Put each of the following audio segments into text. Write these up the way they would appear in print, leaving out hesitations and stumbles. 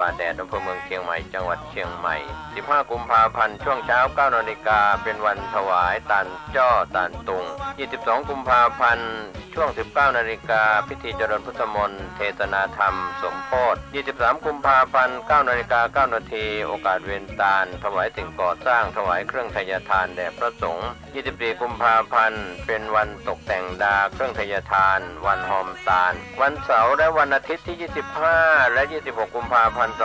ป่าแดดอำเภอเมืองเชียงใหม่จังหวัดเชียงใหม่15กุมภาพันธ์ช่วงเช้า 9 นาฬิกาเป็นวันถวายตาลจ้อตาลตุง22 กุมภาพันธ์ช่วง 19 นาฬิกาพิธีเจริญพุทธมนต์เทศนาธรรมสมโภช23 กุมภาพันธ์ 9 นาฬิกา 9 นาทีโอกาสเวียนตาลถวายสิ่งก่อสร้างถวายเครื่องทยทานแด่พระสงฆ์24 กุมภาพันธ์เป็นวันตกแต่งดาเครื่องทยทานวันหอมตาลวันเสาร์และวันอาทิตย์ที่25และ26 กุมภาพันธ์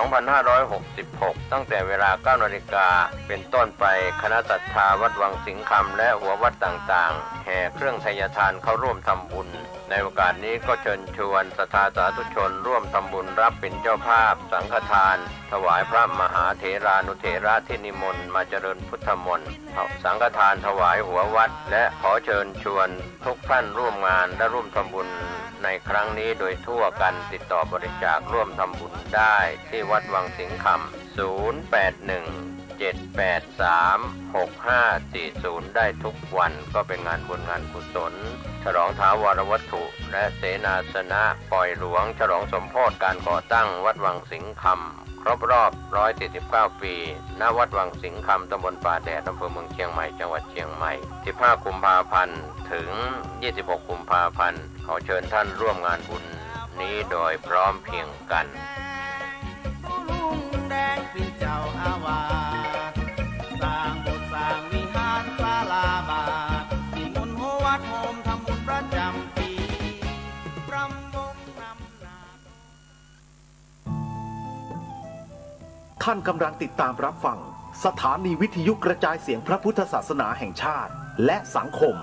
2566 ตั้งแต่เวลา 9 นาฬิกาเป็นต้นไปคณะศรัทธาวัดวังสิงห์คำและหัววัดต่างๆแห่เครื่องทยทานเข้าร่วมทำบุญในโอกาสนี้ก็เชิญชวนศรัทธาสาธุชนร่วมทำบุญรับเป็นเจ้าภาพสังฆทานถวายพระมหาเถรานุเถระที่นิมนต์มาเจริญพุทธมนต์สังฆทานถวายหัววัดและขอเชิญชวนทุกท่านร่วมงานและร่วมทำบุญในครั้งนี้โดยทั่วกันติดต่อบริจาคร่วมทำบุญได้ที่วัดวังสิงห์คำ081-783-6540 ได้ทุกวันก็เป็นงานบุญงานกุศลฉลองท้าวรวัตถุและเสนาสนะปล่อยหลวงฉลองสมโภชการก่อตั้งวัดวังสิงห์คำครบรอบ149 ปีณวัดวังสิงห์คำตำบลป่าแดดอำเภอเมืองเชียงใหม่จังหวัดเชียงใหม่15 กุมภาพันธ์ถึง26 กุมภาพันธ์ขอเชิญท่านร่วมงานบุญนี้โดยพร้อมเพรียงกันแดงเป็นเจ้าอาวาสสร้างโบสถ์สร้างวิหารศาลาบาทที่มนต์หัววัดโฮมทำบุญประจำปีรำวงนำนาท่านกำลังติดตามรับฟังสถานีวิทยุกระจายเสียงพระพุทธศาสนาแห่งชาติและสังคม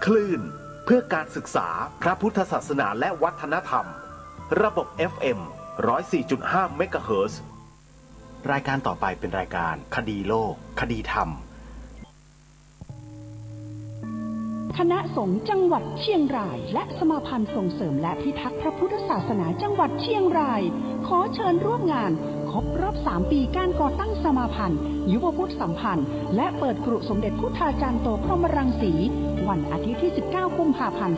คลื่นเพื่อการศึกษาพระพุทธศาสนาและวัฒนธรรมระบบ FM 104.5 เมกะเฮิรตซ์ รายการต่อไปเป็นรายการคดีโลกคดีธรรมคณะสงฆ์จังหวัดเชียงรายและสมาพันธ์ส่งเสริมและพิทักษ์พระพุทธศาสนาจังหวัดเชียงรายขอเชิญร่วมงานครบรอบ3 ปีการก่อตั้งสมาพันธ์ยุวพุทธสัมพันธ์และเปิดกรุสมเด็จพุทธาจารย์โตพรหมรังสีวันอาทิตย์ที่19 กุมภาพันธ์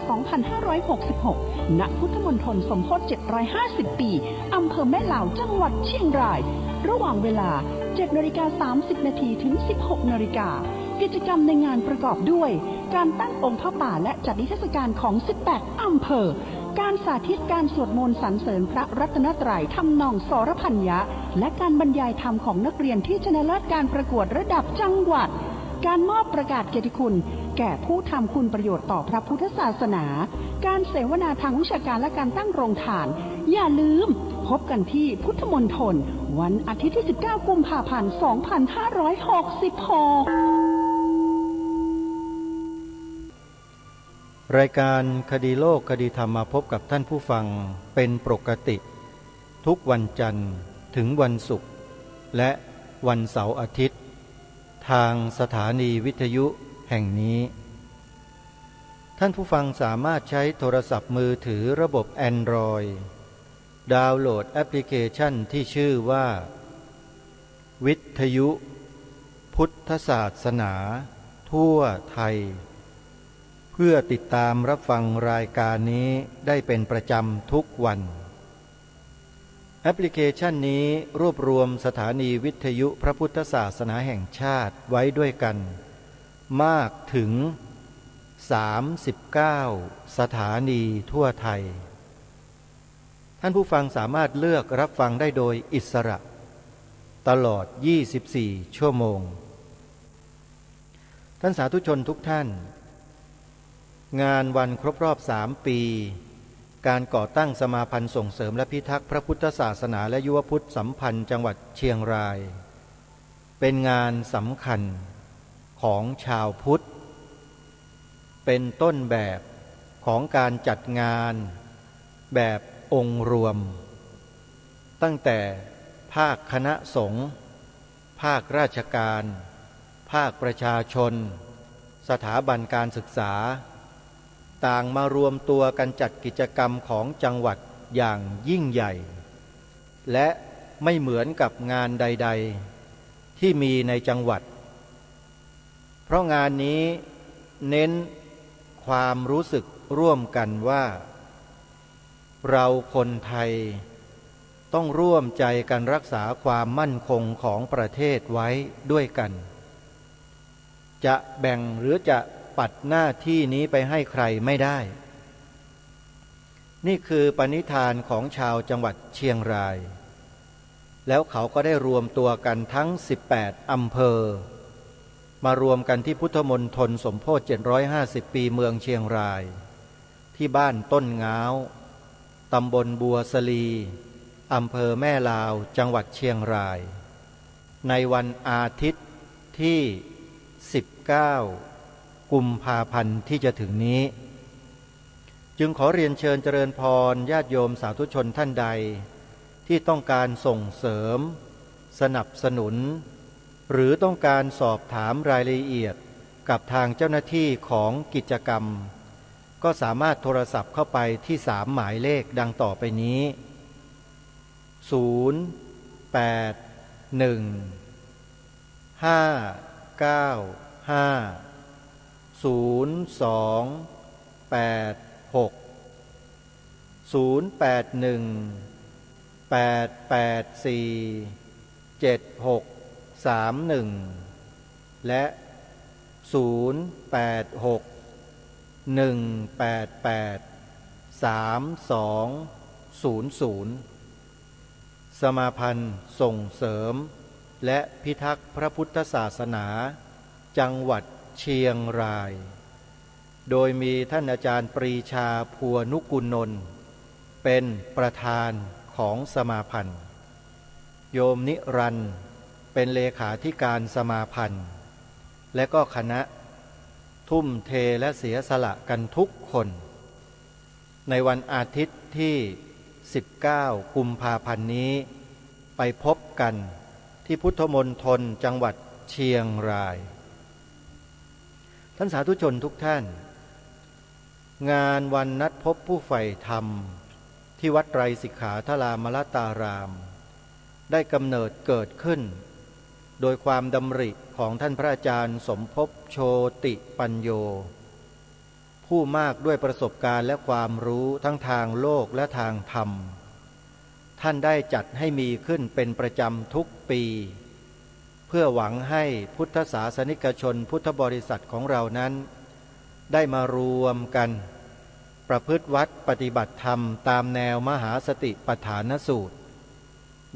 2566 ณ พุทธมณฑลสมโภช750 ปีอำเภอแม่ลาวจังหวัดเชียงรายระหว่างเวลา 7:30 น. ถึง 16:00 น. กิจกรรมในงานประกอบด้วยการตั้งองค์พระป่าและจัดนิทรรศการของ18 อำเภอการสาธิตการสวดมนต์สรรเสริญพระรัตนตรัยทำนองสรพัญญะและการบรรยายธรรมของนักเรียนที่ชนะเลิศการประกวดระดับจังหวัดการมอบประกาศเกียรติคุณแก่ผู้ทำคุณประโยชน์ต่อพระพุทธศาสนาการเสวนาทางวิชาการและการตั้งโรงทานอย่าลืมพบกันที่พุทธมณฑลวันอาทิตย์ที่19 กุมภาพันธ์ 2566รายการคดีโลกคดีธรรมมาพบกับท่านผู้ฟังเป็นปกติทุกวันจันทร์ถึงวันศุกร์และวันเสาร์อาทิตย์ทางสถานีวิทยุแห่งนี้ท่านผู้ฟังสามารถใช้โทรศัพท์มือถือระบบ Android ดาวน์โหลดแอปพลิเคชันที่ชื่อว่าวิทยุพุทธศาสนาทั่วไทยเพื่อติดตามรับฟังรายการนี้ได้เป็นประจำทุกวันแอปพลิเคชันนี้รวบรวมสถานีวิทยุพระพุทธศาสนาแห่งชาติไว้ด้วยกันมากถึง39 สถานีทั่วไทยท่านผู้ฟังสามารถเลือกรับฟังได้โดยอิสระตลอด24 ชั่วโมงท่านสาธุชนทุกท่านงานวันครบรอบ3 ปีการก่อตั้งสมาพันธ์ส่งเสริมและพิทักษ์พระพุทธศาสนาและยุวพุทธสัมพันธ์จังหวัดเชียงรายเป็นงานสำคัญของชาวพุทธเป็นต้นแบบของการจัดงานแบบองค์รวมตั้งแต่ภาคคณะสงฆ์ภาคราชการภาคประชาชนสถาบันการศึกษาต่างมารวมตัวกันจัดกิจกรรมของจังหวัดอย่างยิ่งใหญ่และไม่เหมือนกับงานใดๆที่มีในจังหวัดเพราะงานนี้เน้นความรู้สึกร่วมกันว่าเราคนไทย ต้องร่วมใจกันรักษาความมั่นคงของประเทศไว้ด้วยกัน จะแบ่งหรือจะปัดหน้าที่นี้ไปให้ใครไม่ได้นี่คือปณิธานของชาวจังหวัดเชียงรายแล้วเขาก็ได้รวมตัวกันทั้ง18อำเภอมารวมกันที่พุทธมณฑลสมโภช750ปีเมืองเชียงรายที่บ้านต้นง้าวตำบลบัวสลีอำเภอแม่ลาวจังหวัดเชียงรายในวันอาทิตย์ที่19กุมภาพันธ์ที่จะถึงนี้จึงขอเรียนเชิญเจริญพรญาติโยมสาธุชนท่านใดที่ต้องการส่งเสริมสนับสนุนหรือต้องการสอบถามรายละเอียดกับทางเจ้าหน้าที่ของกิจกรรมก็สามารถโทรศัพท์เข้าไปที่3หมายเลขดังต่อไปนี้086-881-886-081-884-7631และ086-188-3200สมาพันธ์ส่งเสริมและพิทักษ์พระพุทธศาสนาจังหวัดเชียงรายโดยมีท่านอาจารย์ปรีชาภัวนุกุลนนท์เป็นประธานของสมาพันธ์โยมนิรันดร์เป็นเลขาธิการสมาพันธ์และก็คณะทุ่มเทและเสียสละกันทุกคนในวันอาทิตย์ที่19กุมภาพันธ์นี้ไปพบกันที่พุทธมณฑลจังหวัดเชียงรายท่านสาธุชนทุกท่านงานวันนัดพบผู้ใฝ่ธรรมที่วัดไตรสิกขาทรามลตารามได้กำเนิดเกิดขึ้นโดยความดำริของท่านพระอาจารย์สมภพโชติปัญโยผู้มากด้วยประสบการณ์และความรู้ทั้งทางโลกและทางธรรมท่านได้จัดให้มีขึ้นเป็นประจำทุกปีเพื่อหวังให้พุทธศาสนิกชนพุทธบริษัทของเรานั้นได้มารวมกันประพฤติวัดปฏิบัติธรรมตามแนวมหาสติปัฏฐานสูตร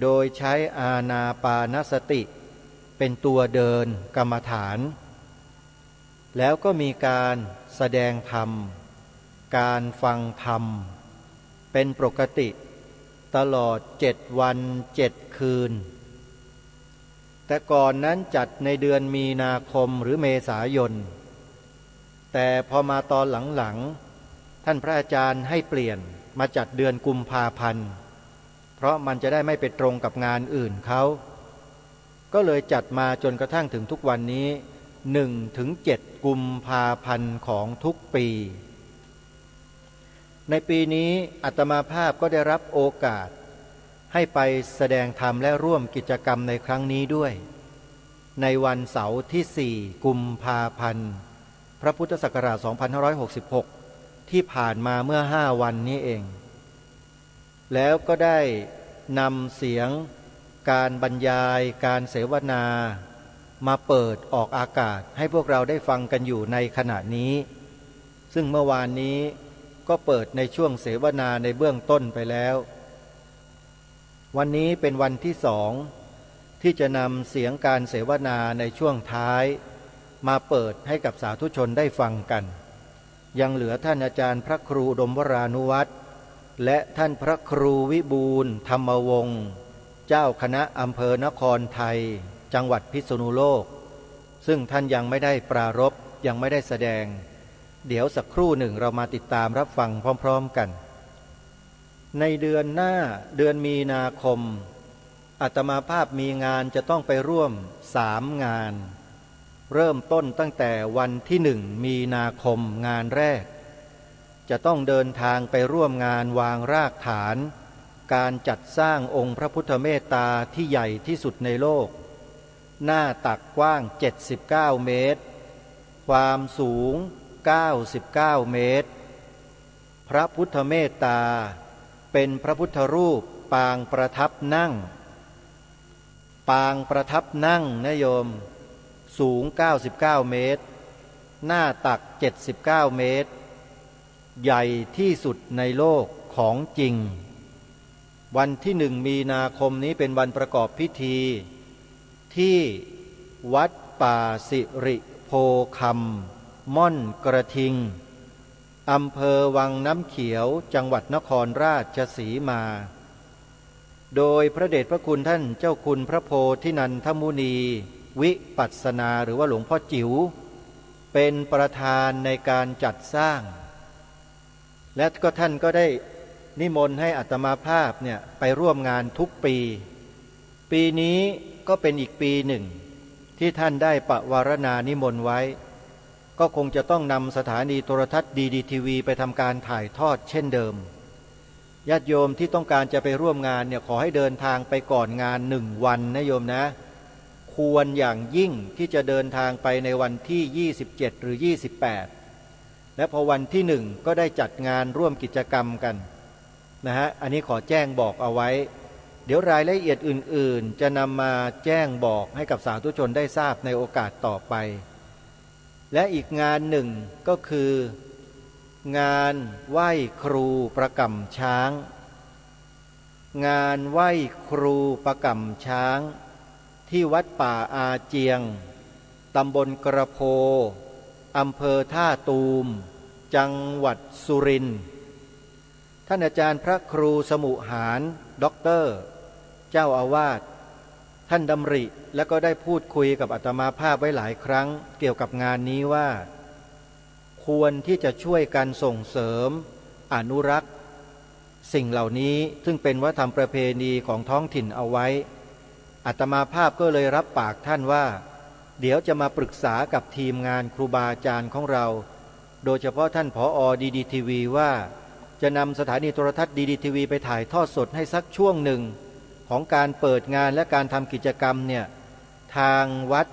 โดยใช้อานาปานสติเป็นตัวเดินกรรมฐานแล้วก็มีการแสดงธรรมการฟังธรรมเป็นปกติตลอด7 วัน 7 คืนแต่ก่อนนั้นจัดในเดือนมีนาคมหรือเมษายนแต่พอมาตอนหลังๆท่านพระอาจารย์ให้เปลี่ยนมาจัดเดือนกุมภาพันธ์เพราะมันจะได้ไม่ไปตรงกับงานอื่นเขาก็เลยจัดมาจนกระทั่งถึงทุกวันนี้1-7 กุมภาพันธ์ของทุกปีในปีนี้อาตมาภาพก็ได้รับโอกาสให้ไปแสดงธรรมและร่วมกิจกรรมในครั้งนี้ด้วยในวันเสาร์ที่4กุมภาพันธ์พระพุทธศักราช2566ที่ผ่านมาเมื่อ5 วันนี้เองแล้วก็ได้นำเสียงการบรรยายการเสวนามาเปิดออกอากาศให้พวกเราได้ฟังกันอยู่ในขณะนี้ซึ่งเมื่อวานนี้ก็เปิดในช่วงเสวนาในเบื้องต้นไปแล้ววันนี้เป็นวันที่2ที่จะนำเสียงการเสวนาในช่วงท้ายมาเปิดให้กับสาธุชนได้ฟังกันยังเหลือท่านอาจารย์พระครูอุดมวรานุวัตรและท่านพระครูวิบูลย์ธรรมวงศ์เจ้าคณะอำเภอนครไทยจังหวัดพิษณุโลกซึ่งท่านยังไม่ได้ปรารภยังไม่ได้แสดงเดี๋ยวสักครู่หนึ่งเรามาติดตามรับฟังพร้อมๆกันในเดือนหน้าเดือนมีนาคมอาตมาภาพมีงานจะต้องไปร่วม3 งานเริ่มต้นตั้งแต่วันที่1 มีนาคมงานแรกจะต้องเดินทางไปร่วมงานวางรากฐานการจัดสร้างองค์พระพุทธเมตตาที่ใหญ่ที่สุดในโลกหน้าตักกว้าง79 เมตรความสูง99 เมตรพระพุทธเมตตาเป็นพระพุทธรูป ปางประทับนั่งปางประทับนั่งนะโยมสูง99เมตรหน้าตัก79เมตรใหญ่ที่สุดในโลกของจริงวันที่1 มีนาคมนี้เป็นวันประกอบพิธีที่วัดป่าสิริโพคำม่อนกระทิงอำเภอวังน้ำเขียวจังหวัดนครราชสีมาโดยพระเดชพระคุณท่านเจ้าคุณพระโพธินันทมุนีวิปัสสนาหรือว่าหลวงพ่อจิ๋วเป็นประธานในการจัดสร้างและก็ท่านก็ได้นิมนต์ให้อาตมาภาพเนี่ยไปร่วมงานทุกปีปีนี้ก็เป็นอีกปีหนึ่งที่ท่านได้ปวารณานิมนต์ไว้ก็คงจะต้องนำสถานีโทรทัศน์ดีทีวีไปทำการถ่ายทอดเช่นเดิมญาติโยมที่ต้องการจะไปร่วมงานเนี่ยขอให้เดินทางไปก่อนงาน1 วันนะโยมนะควรอย่างยิ่งที่จะเดินทางไปในวันที่27หรือ28และพอวันที่1ก็ได้จัดงานร่วมกิจกรรมกันนะฮะอันนี้ขอแจ้งบอกเอาไว้เดี๋ยวรายละเอียดอื่นๆจะนำมาแจ้งบอกให้กับสาธุชนได้ทราบในโอกาสต่อไปและอีกงานหนึ่งก็คืองานไหว้ครูประกำช้างงานไหว้ครูประกำช้างที่วัดป่าอาเจียงตำบลกระโพอำเภอท่าตูมจังหวัดสุรินทร์ท่านอาจารย์พระครูสมุหารด็อกเตอร์เจ้าอาวาสท่านดำริและก็ได้พูดคุยกับอาตมาภาพไว้หลายครั้งเกี่ยวกับงานนี้ว่าควรที่จะช่วยกันส่งเสริมอนุรักษ์สิ่งเหล่านี้ซึ่งเป็นวัฒนธรรมประเพณีของท้องถิ่นเอาไว้อาตมาภาพก็เลยรับปากท่านว่าเดี๋ยวจะมาปรึกษากับทีมงานครูบาอาจารย์ของเราโดยเฉพาะท่านผอ.ดีดีทีวีว่าจะนำสถานีโทรทัศน์ดีดีทีวีไปถ่ายทอดสดให้สักช่วงหนึ่งของการเปิดงานและการทำกิจกรรมเนี่ยทางวัด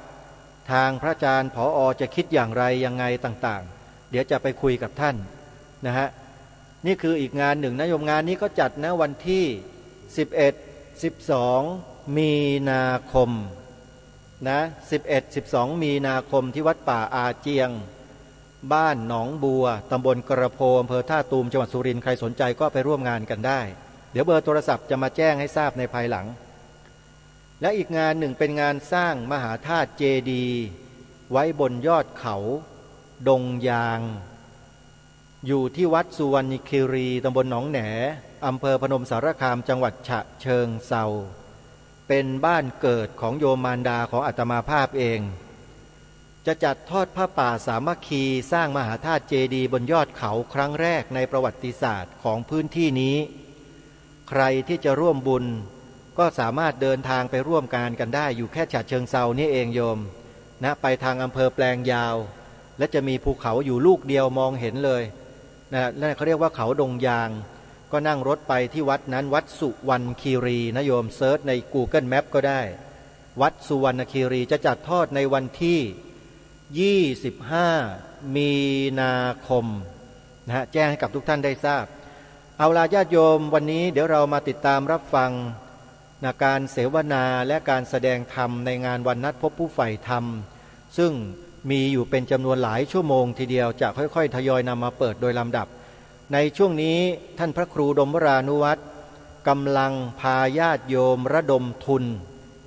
ทางพระอาจารย์ผอ.จะคิดอย่างไรยังไงต่างๆเดี๋ยวจะไปคุยกับท่านนะฮะนี่คืออีกงานหนึ่งนะโยมงานนี้ก็จัดนะวันที่11-12 มีนาคมนะ11-12 มีนาคมที่วัดป่าอาเจียงบ้านหนองบัวตำบลกระโพอำเภอท่าตูมจังหวัดสุรินทร์ใครสนใจก็ไปร่วมงานกันได้เดี๋ยวเบอร์โทรศัพท์จะมาแจ้งให้ทราบในภายหลังและอีกงานหนึ่งเป็นงานสร้างมหาธาตุเจดีย์ไว้บนยอดเขาดงยางอยู่ที่วัดสุวรรณคีรีตำบลหนองแหนอำเภอพนมสารคามจังหวัดฉะเชิงเทราเป็นบ้านเกิดของโยมมารดาของอาตมาภาพเองจะจัดทอดผ้าป่าสามัคคีสร้างมหาธาตุเจดีย์บนยอดเขาครั้งแรกในประวัติศาสตร์ของพื้นที่นี้ใครที่จะร่วมบุญก็สามารถเดินทางไปร่วมงานกันได้อยู่แค่ฉะเชิงเทรานี่เองโยมนะไปทางอำเภอแปลงยาวและจะมีภูเขาอยู่ลูกเดียวมองเห็นเลยนะนั่นเขาเรียกว่าเขาดงยางก็นั่งรถไปที่วัดนั้นวัดสุวรรณคีรีนะโยมเซิร์ชใน Google Map ก็ได้วัดสุวรรณคีรีจะจัดทอดในวันที่25 มีนาคมนะฮะแจ้งให้กับทุกท่านได้ทราบเอาล่ะญาติโยมวันนี้เดี๋ยวเรามาติดตามรับฟังการเสวนาและการแสดงธรรมในงานวันนัดพบผู้ใฝ่ธรรมซึ่งมีอยู่เป็นจำนวนหลายชั่วโมงทีเดียวจะค่อยๆทยอยนำมาเปิดโดยลำดับในช่วงนี้ท่านพระครูดมวรานุวัตรกำลังพาญาติโยมระดมทุน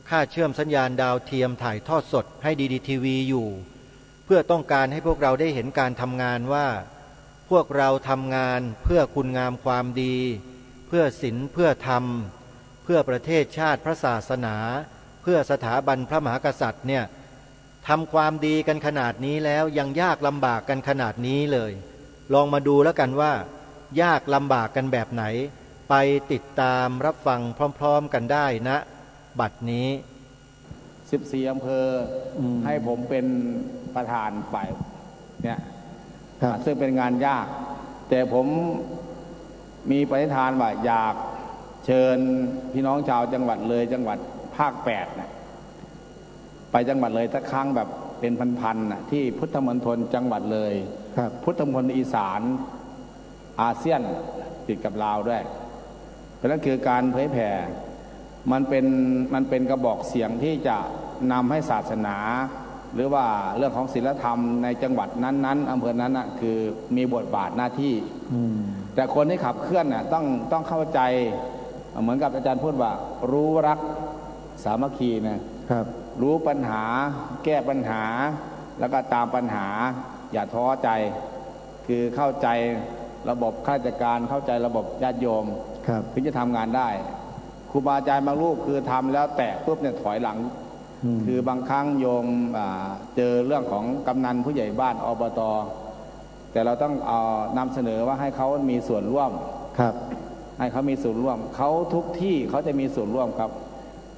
ค่าเชื่อมสัญญาณดาวเทียมถ่ายทอดสดให้ดีดีทีวีอยู่เพื่อต้องการให้พวกเราได้เห็นการทำงานว่าพวกเราทำงานเพื่อคุณงามความดีเพื่อศีลเพื่อธรรมเพื่อประเทศชาติพระศาสนาเพื่อสถาบันพระมหากษัตริย์เนี่ยทำความดีกันขนาดนี้แล้วยังยากลำบากกันขนาดนี้เลยลองมาดูแล้วกันว่ายากลำบากกันแบบไหนไปติดตามรับฟังพร้อมๆกันได้นะบัดนี้14 อำเภอให้ผมเป็นประธานฝ่ายเนี่ยซึ่งเป็นงานยากแต่ผมมีปณิธานว่าอยากเชิญพี่น้องชาวจังหวัดเลยจังหวัดภาค8นะไปจังหวัดเลยสักครั้งแบบเป็นพันๆนะที่พุทธมณฑลจังหวัดเลยพุทธมณฑลอีสานอาเซียนติดกับลาวด้วยไป ราะนั่นคือการเผยแผ่มันเป็นกระบอกเสียงที่จะนำให้ศาสนา หรือว่าเรื่องของศีลธรรมในจังหวัดนั้นๆอำเภอนั้นนะคือมีบทบาทหน้าที่แต่คนที่ขับเคลื่อนน่ะต้องเข้าใจเหมือนกับอาจารย์พูดว่ารู้รักสามัคคีนะครับรู้ปัญหาแก้ปัญหาแล้วก็ตามปัญหาอย่าท้อใจคือเข้าใจระบบข้าราชการเข้าใจระบบญาติโยมถึงจะทำงานได้ครูบาอาจารย์บางรูปคือทำแล้วแตะปุ๊บเนี่ยถอยหลังคือบางครั้งโยมเจอเรื่องของกำนันผู้ใหญ่บ้านอบต.แต่เราต้องนำเสนอว่าให้เขามีส่วนร่วมให้เขามีส่วนร่วมเขาทุกที่เขาจะมีส่วนร่วมครับ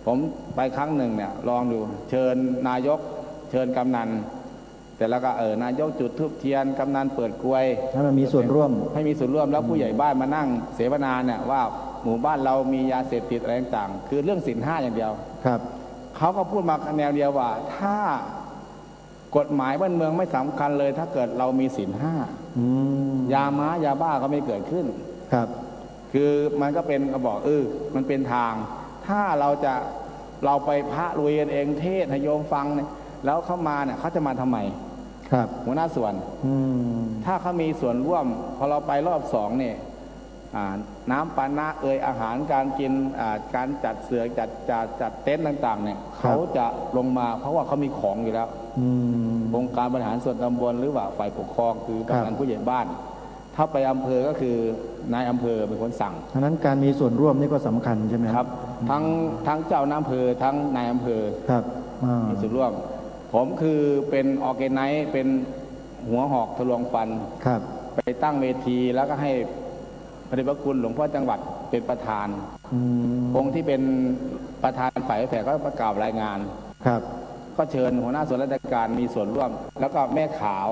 ผมไปครั้งหนึ่งเนี่ยลองดูเชิญนายกเชิญกำนันแต่แล้วก็นายกจุดธูปเทียนกำนันเปิดกลวยให้มันมีส่วนร่วมให้มีส่วนร่วมแล้วผู้ใหญ่บ้านมานั่งเสวนาเนี่ยว่าหมู่บ้านเรามียาเสพติดอะไรต่างๆคือเรื่องศีล5อย่างเดียวครับเขาก็พูดมาแนวเดียวว่าถ้ากฎหมายบ้านเมืองไม่สำคัญเลยถ้าเกิดเรามีศีล5ยาม้ายาบ้าก็ไม่เกิดขึ้นครับคือมันก็เป็นเขาบอกมันเป็นทางถ้าเราไปพระรวยกันเองเทศให้โยมฟังเนี่ยแล้วเข้ามาเนี่ยเขาจะมาทำไมครับหัวหน้าส่วนถ้าเขามีส่วนร่วมพอเราไปรอบ2เนี่ยน้ำปานะอาหารการกินการจัดเสือจัดเต็นท์ต่างๆเนี่ยเขาจะลงมาเพราะว่าเขามีของอยู่แล้วองค์การบริหารส่วนตำบลหรือว่าฝ่ายปกครองคือกำนันผู้ใหญ่บ้านถ้าไปอำเภอก็คือนายอำเภอเป็นคนสั่งฉะนั้นการมีส่วนร่วมนี่ก็สำคัญใช่ไหมครับทั้งเจ้าอำเภอทั้งนายอำเภอครับมีส่วนร่วมผมคือเป็นออร์แกไนซ์เป็นหัวหอกทะลวงฟันไปตั้งเวทีแล้วก็ให้พระเดชพระคุณหลวงพ่อจังหวัดเป็นประธานองค์ที่เป็นประธานฝ่ายแผ่ก็ประกาศรายงานครับก็เชิญหัวหน้าส่วนราชการมีส่วนร่วมแล้วก็แม่ขาว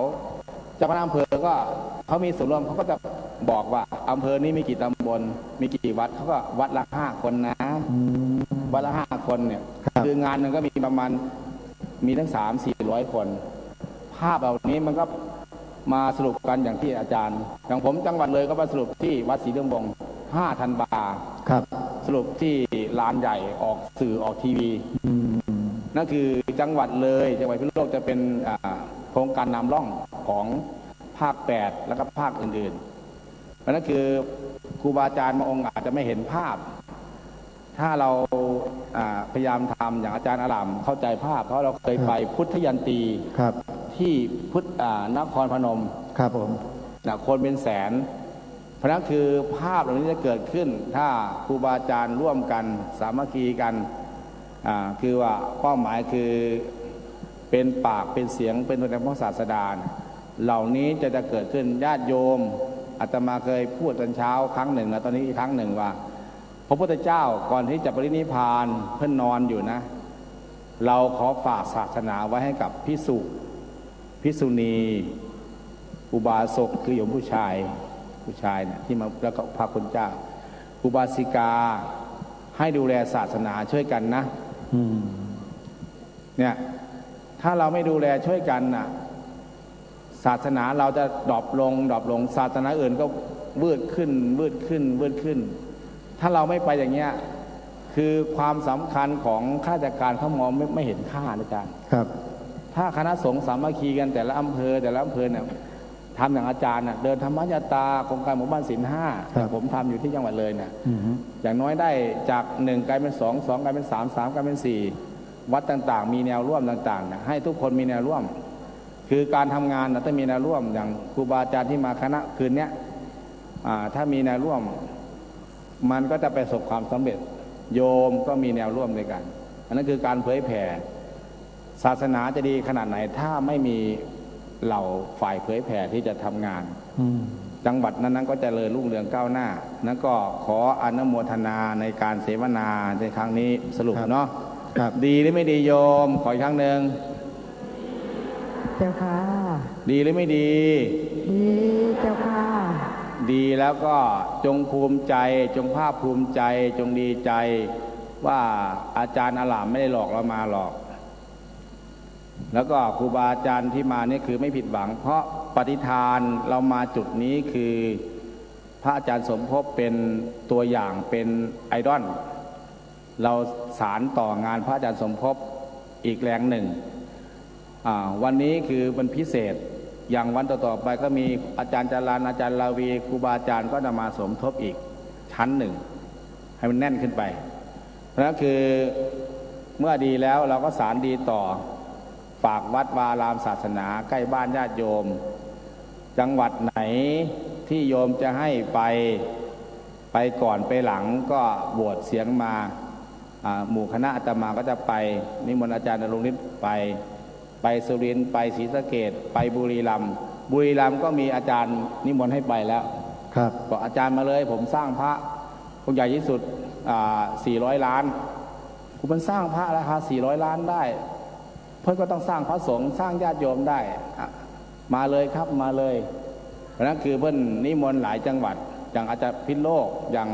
เจ้าคณะอำเภอก็เขามีส่วนร่วมเขาก็จะบอกว่าอำเภอนี้มีกี่ตำบลมีกี่วัดเขาก็วัดละ5 คนนะวัดละ5 คนเนี่ยคืองานนึงก็มีประมาณมีทั้ง300-400 คนภาพเหล่านี้มันก็มาสรุปกันอย่างที่อาจารย์อย่างผมจังหวัดเลยก็มาสรุปที่วัดศรีเรื่องบง5 ธันวาครับสรุปที่ลานใหญ่ออกสื่อออกทีวีนั่นคือจังหวัดเลยจังหวัดพิษณุโลกจะเป็นโครงการนำร่องของภาค8แล้วก็ภาคอื่นๆนั่นคือครูบาอาจารย์บางองค์อาจจะไม่เห็นภาพถ้าเราพยายามทำอย่างอาจารย์อารามเข้าใจภาพเพราะเราเคยไปพุทธยันตีที่นครพนมครับผมคนเป็นแสนเพราะนั้นคือภาพเหล่านี้จะเกิดขึ้นถ้าครูบาอาจารย์ร่วมกันสามัคคีกันคือว่าเป้าหมายคือเป็นปากเป็นเสียงเป็นตัวแทนของศาสดาเหล่านี้จะเกิดขึ้นญาติโยมอาตมาเคยพูดตอนเช้าครั้งหนึ่งแล้วตอนนี้อีกครั้งหนึ่งว่าพระพุทธเจ้าก่อนที่จะปรินิพพานเพิ่นนอนอยู่นะเราขอฝากศาสนาไว้ให้กับภิกษุภิกษุณีอุบาสกคือโยมผู้ชายเนี่ยที่มาแล้วก็พระคุณเจ้าอุบาสิกาให้ดูแลศาสนาช่วยกันนะเนี่ยถ้าเราไม่ดูแลช่วยกันน่ะศาสนาเราจะดรอปลงศาสนาอื่นก็วืดขึ้นถ้าเราไม่ไปอย่างเงี้ยคือความสำคัญของข้าราชการเขามองไม่เห็นค่าอาจารย์ครับถ้าคณะสงฆ์สามัคคีกันแต่ละอำเภอเนี่ยทำอย่างอาจารย์น่ะเดินธรรมยตาโครงการหมู่บ้านศีล5ผมทำอยู่ที่จังหวัดเลยเนี่ยอย่างน้อยได้จาก1กลายเป็น2กลายเป็น3กลายเป็น4วัดต่างๆมีแนวร่วมต่างๆนะให้ทุกคนมีแนวร่วมคือการทำงานนะต้องมีแนวร่วมอย่างครูบาอาจารย์ที่มาคณะคืนนี้ถ้ามีแนวร่วมมันก็จะประสบความสำเร็จโยมก็มีแนวร่วมด้วยกันอันนั้นคือการเผยแผ่ศาสนาจะดีขนาดไหนถ้าไม่มีเหล่าฝ่ายเผยแผ่ที่จะทำงานจังหวัดนั้นก็จะเจริญรุ่งเรืองก้าวหน้าแล้วก็ขออนุโมทนาในการเสวนาในครั้งนี้สรุปเนาะดีหรือไม่ดีโยมขออีกครั้งหนึ่งเจ้าค่ะดีหรือไม่ดีดีเจ้าค่ะดีแล้วก็จงภูมิใจจงภาคภูมิใจจงดีใจว่าอาจารย์อารามไม่ได้หลอกเรามาหรอกแล้วก็ครูบาอาจารย์ที่มานี่คือไม่ผิดหวังเพราะปฏิทานเรามาจุดนี้คือพ พระอาจารย์สมภพเป็นตัวอย่างเป็นไอดอลเราสารต่องานพระอาจารย์สมภพอีกแรงหนึ่งวันนี้คือมันพิเศษอย่างวันต่อๆไปก็มีอาจารย์จรัญอาจารย์ลาวีครูบาอาจารย์ก็นำมาสมทบอีกชั้นหนึ่งให้มันแน่นขึ้นไปเพราะนั้นคือเมื่อดีแล้วเราก็สารดีต่อฝากวัดวารามศาสนาใกล้บ้านญาติโยมจังหวัดไหนที่โยมจะให้ไปก่อนไปหลังก็โหวตเสียงมาหมู่คณะอาตมาก็จะไปนิมนต์อาจารย์ณรงค์ฤทธิ์ไปสุรินทร์ไปศรีสะเกษไปบุรีรัมย์ก็มีอาจารย์นิมนต์ให้ไปแล้วครับบอกอาจารย์มาเลยผมสร้างพระองค์ใหญ่ที่สุด400 ล้านคุณมันสร้างพระราคา400 ล้านได้เพื่อนก็ต้องสร้างพระสงฆ์สร้างญาติโยมได้มาเลยครับมาเลยเพราะนั้นคือเพื่อนนิมนต์หลายจังหวัดอย่างอาจารย์พิษณุโลกอย่าง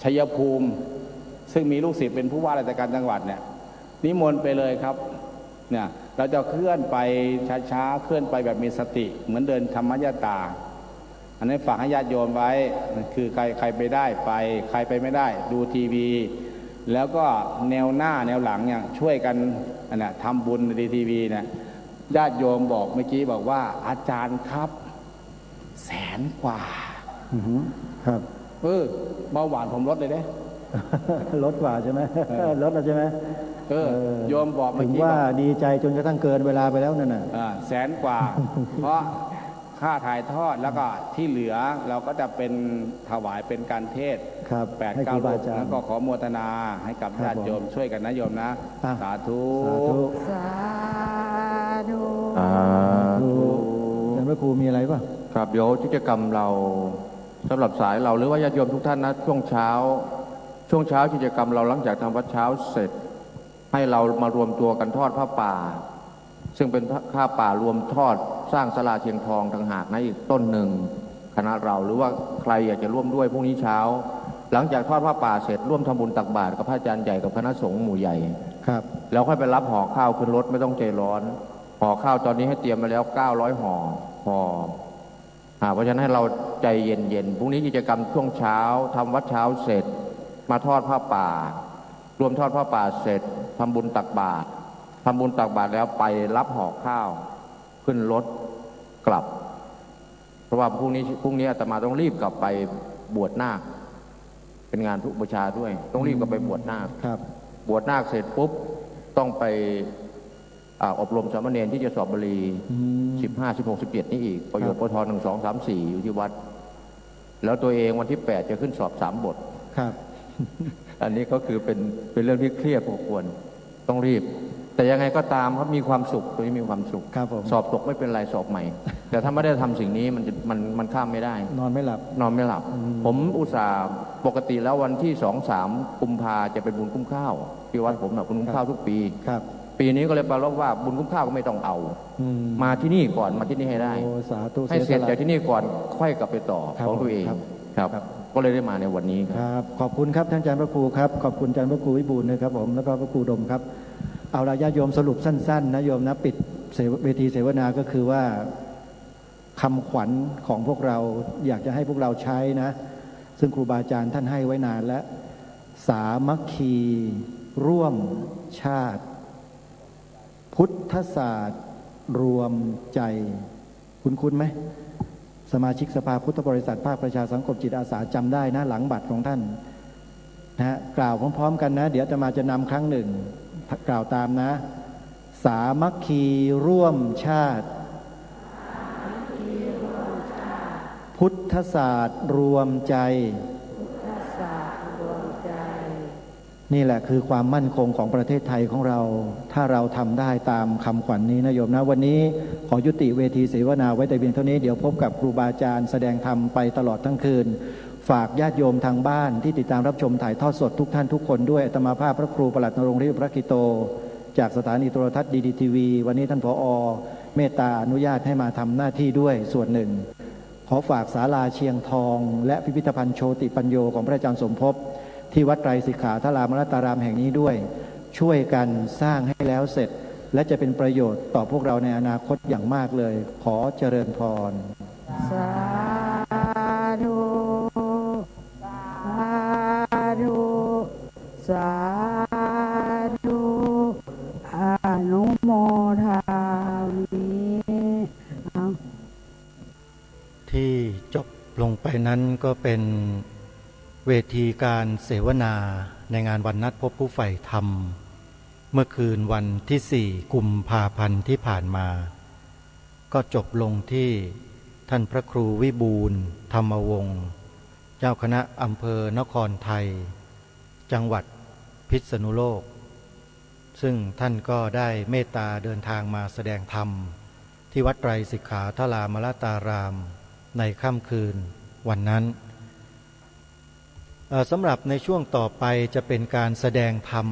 ชัยภูมิซึ่งมีลูกศิษย์เป็นผู้ว่าราชการจังหวัดเนี่ยนิมนต์ไปเลยครับเนี่ยเราจะเคลื่อนไปช้าๆเคลื่อนไปแบบมีสติเหมือนเดินธรรมยตาอันนี้ฝากให้ญาติโยมไว้คือใครไปได้ไปใครไปไม่ได้ดูทีวีแล้วก็แนวหน้าแนวหลังเนี่ยช่วยกันทำบุญในทีวีเนี่ยญาติโยมบอกเมื่อกี้บอกว่าอาจารย์ครับ100,000 กว่าครับเบาหวานผมลดเลยเด้ ลดกว่าใช่ไหมลดแล้วใช่ไหมโยมบอกถึงว่าดีใจจนกระทั่งเกินเวลาไปแล้วนั่นน่ะ100,000 กว่า เพราะค่าถ่ายทอดแล้วก็ที่เหลือเราก็จะเป็นถวายเป็นการเทศ8-9 รูปแล้วก็ขอโมทนาให้กับญาติโยมช่วยกันนะโยมนะสาธุสาธุ ท่านพระครูมีอะไรป่ะครับเดี๋ยวกิจกรรมเราสำหรับสายเราหรือว่าญาติโยมทุกท่านนะช่วงเช้ากิจกรรมเราหลังจากทำวัดเช้าเสร็จให้เรามารวมตัวกันทอดผ้าป่าซึ่งเป็นผ้าป่ารวมทอดสร้างศาลาเชียงทองต่างหากนะอีกต้นหนึ่งคณะเราหรือว่าใครอยากจะร่วมด้วยพรุ่งนี้เช้าหลังจากทอดผ้าป่าเสร็จร่วมทำบุญตักบาตรกับพระอาจารย์ใหญ่กับคณะสงฆ์หมู่ใหญ่ครับแล้วค่อยไปรับห่อข้าวขึ้นรถไม่ต้องใจร้อนห่อข้าวตอนนี้ให้เตรียมมาแล้ว900 ห่อเพราะฉะนั้นให้เราใจเย็นๆพรุ่งนี้กิจกรรมช่วงเช้าทำวัดเช้าเสร็จมาทอดผ้าป่ารวมทอดผ้าป่าเสร็จทำบุญตักบาตรแล้วไปรับห่อข้าวขึ้นรถกลับเพราะว่าพรุ่งนี้อาตมาต้องรีบกลับไปบวชนาคเป็นงานทุกบูชาด้วยต้องรีบกลับไปบวชนาคบวชนาคเสร็จปุ๊บต้องไปอบรมสามเณรที่จะสอบบาลี15 16 17นี่อีกประโยคปท1 2 3 4อยู่ที่วัดแล้วตัวเองวันที่8จะขึ้นสอบ3 บทครับอันนี้ก็คือเป็นเรื่องที่เครียดพอควรต้องรีบแต่ยังไงก็ตามครับมีความสุขตัวนี้มีความสุขสอบตกไม่เป็นไรสอบใหม่แต่ถ้าไม่ได้ทำสิ่งนี้มันข้ามไม่ได้นอนไม่หลับผมอุตส่าห์ปกติแล้ววันที่2-3 กุมภาจะเป็นบุญคุ้มข้าวที่วัดผมบุญคุ้มข้าวทุกปีปีนี้ก็เลยปรารภว่าบุญคุ้มข้าวก็ไม่ต้องเอามาที่นี่ก่อนมาที่นี่ให้ได้ให้เสร็จจากที่นี่ก่อนค่อยกลับไปต่อของตัวเองครับก็เลยได้มาในวันนี้ครับขอบคุณครับท่านอาจารย์พระครูครับขอบคุณอาจารย์พระครูวิบูลย์นะครับผมแล้วก็พระครูดมครับเอาละญาติโยมสรุปสั้นๆนะโยมนะปิดเวทีเสวนาก็คือว่าคำขวัญของพวกเราอยากจะให้พวกเราใช้นะซึ่งครูบาอาจารย์ท่านให้ไว้นานแล้วสามัคคีร่วมชาติพุทธศาสตร์รวมใจคุ้นไหมสมาชิกสภาพุทธบริษัทภาคประชาสังคมจิตอาสาจำได้นะหลังบัตรของท่านนะกล่าวพร้อมๆกันนะเดี๋ยวจะมาจะนำครั้งหนึ่งกล่าวตามนะสามัคคีร่วมชาติพุทธศาสตร์รวมใจนี่แหละคือความมั่นคงของประเทศไทยของเราถ้าเราทำได้ตามคำขวัญ นี้นะโยมนะวันนี้ขอยุติเวทีเสวนาไว้แต่เพียงเท่านี้เดี๋ยวพบกับครูบาอาจารย์แสดงธรรมไปตลอดทั้งคืนฝากญาติโยมทางบ้านที่ติดตามรับชมถ่ายทอดสดทุกท่านทุกคนด้วยอาตมาภาพพระครูปลัดณรงค์ฤทธิ์พระกิโตจากสถานีโทรทัศน์ดีทีวีวันนี้ท่านผอ.เมตตาอนุญาตให้มาทำหน้าที่ด้วยส่วนหนึ่งขอฝากศาลาเชียงทองและพิพิธภัณฑ์โชติปัญโยของพระอาจารย์สมภพที่วัดไตรสิกขาธารามรัตนารามแห่งนี้ด้วยช่วยกันสร้างให้แล้วเสร็จและจะเป็นประโยชน์ต่อพวกเราในอนาคตอย่างมากเลยขอเจริญพรสาธุ นั้นก็เป็นเวทีการเสวนาในงานวันนัดพบผู้ใฝ่ธรรมเมื่อคืนวันที่4 กุมภาพันธ์ที่ผ่านมาก็จบลงที่ท่านพระครูวิบูลย์ธรรมวงศ์เจ้าคณะอำเภอนครไทยจังหวัดพิษณุโลกซึ่งท่านก็ได้เมตตาเดินทางมาแสดงธรรมที่วัดไตรสิกขาทรามรตารามในค่ำคืนวันนั้นสำหรับในช่วงต่อไปจะเป็นการแสดงธรรม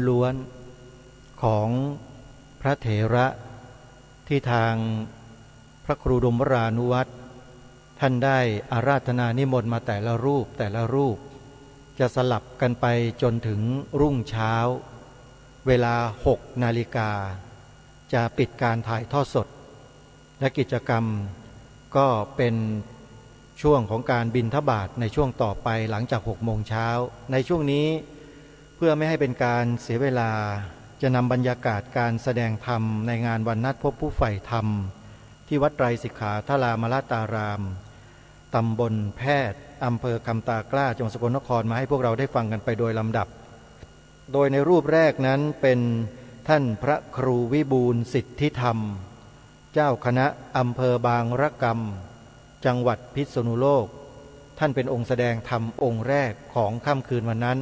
ล้วนๆของพระเถระที่ทางพระครูดมวรานุวัตรท่านได้อาราธนานิมนต์มาแต่ละรูปจะสลับกันไปจนถึงรุ่งเช้าเวลา6 นาฬิกาจะปิดการถ่ายทอดสดและกิจกรรมก็เป็นช่วงของการบิณฑบาตในช่วงต่อไปหลังจาก6 โมงเช้าในช่วงนี้เพื่อไม่ให้เป็นการเสียเวลาจะนำบรรยากาศการแสดงธรรมในงานวันนัดพบผู้ใฝ่ธรรมที่วัดไตรสิกขาทรามรตารามตำบลแพทย์อำเภอคำตากล้าจังหวัดสกลนครมาให้พวกเราได้ฟังกันไปโดยลำดับโดยในรูปแรกนั้นเป็นท่านพระครูวิบูลย์สิทธิธรรมเจ้าคณะอำเภอบางระกำจังหวัดพิษณุโลกท่านเป็นองค์แสดงธรรมองค์แรกของค่ำคืนวันนั้น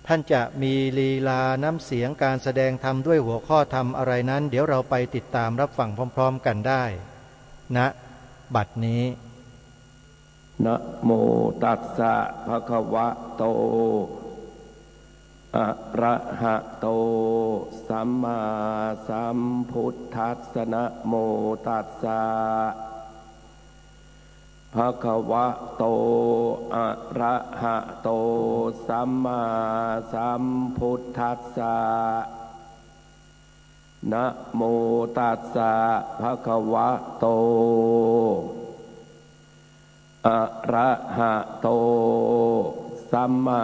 ท่านจะมีลีลาน้ำเสียงการแสดงธรรมด้วยหัวข้อธรรมอะไรนั้นเดี๋ยวเราไปติดตามรับฟังพร้อมๆกันได้ณบัดนี้นะโมตัสสะภะคะวะโตอะระหะโตสัมมาสัมพุทธัสสะนะโมตัสสะภะคะวะโตอะระหะโตสัมมาสัมพุทธัสสะนะโมตัสสะภะคะวะโตอะระหะโตสัมมา